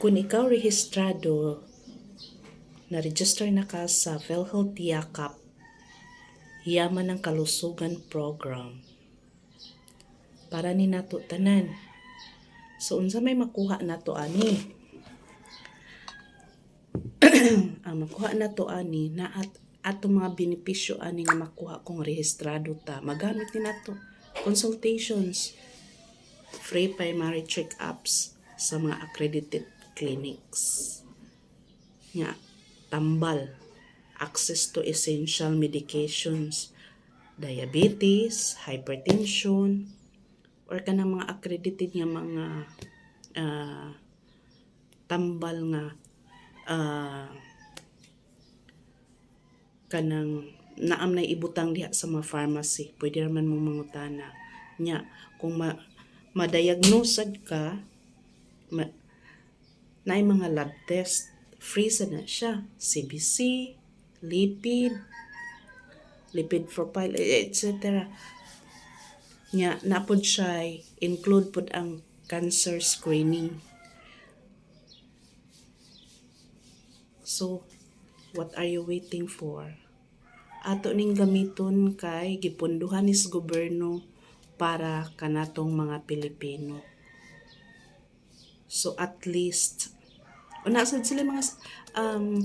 Kung ikaw rehistrado, na-register na ka sa PhilHealth Yakap, Yaman ng Kalusugan Program, para ni nato tanan. So, unsa may makuha nato ani? Ang makuha nato ani na ato mga benepisyo ani nga makuha kung rehistrado ta. Magamit ni nato consultations, free primary check-ups sa mga accredited clinics. Nga, tambal, access to essential medications, diabetes, hypertension, or kanang mga accredited nga mga tambal nga kanang naam na ibutang diha sa mga pharmacy. Pwede naman mong mangutana nya kung ma-diagnosed ka, naay mga lab test, free sa na siya, CBC, lipid profile, etc. Nya napod siya include pod ang cancer screening. So, what are you waiting for? Ato ning gamiton kay gipunduhan ni sa gobyerno para kanatong mga Pilipino. So at least una sad sila mga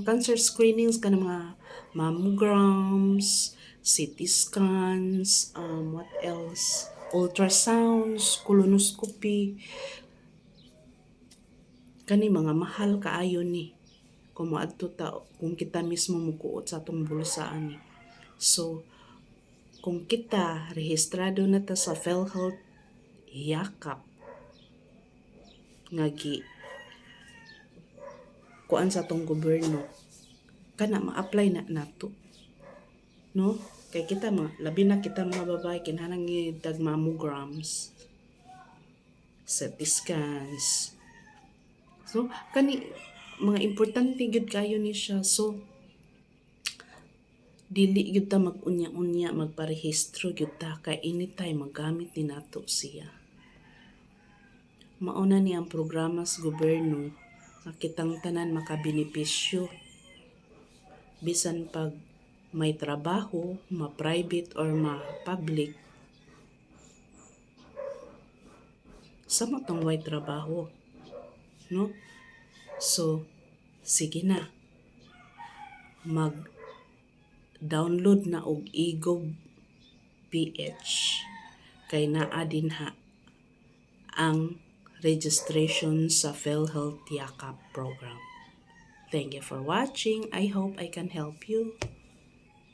cancer screenings kanang mga mammograms, CT scans, what else? Ultrasounds, colonoscopy. Kani mga mahal kaayo ni kung maadto ta, kung kita mismo mukuot sa atong bulsa ani. So, kung kita rehistrado na ta sa PhilHealth Yakap nga kuan sa atong gobyerno, kana ma-apply na nato. No? Kay kita labi na kita mga babae kinahanglan dag mammograms, CT scans. So, kani mga importante gyud kayo ni siya. So, dili gyud ta mag-unya-unya, magparehistro gyud ta kay anytime magamit ni nato siya. Mauna ni ang programa sa gobyerno nga kitang tanan makabenepisyo bisan pag may trabaho, ma-private or ma-public. Sa matong way trabaho, no? So, sige na. Mag-download na og eGov.ph kay naa din ha ang registration sa PhilHealth Yakap program. Thank you for watching. I hope I can help you.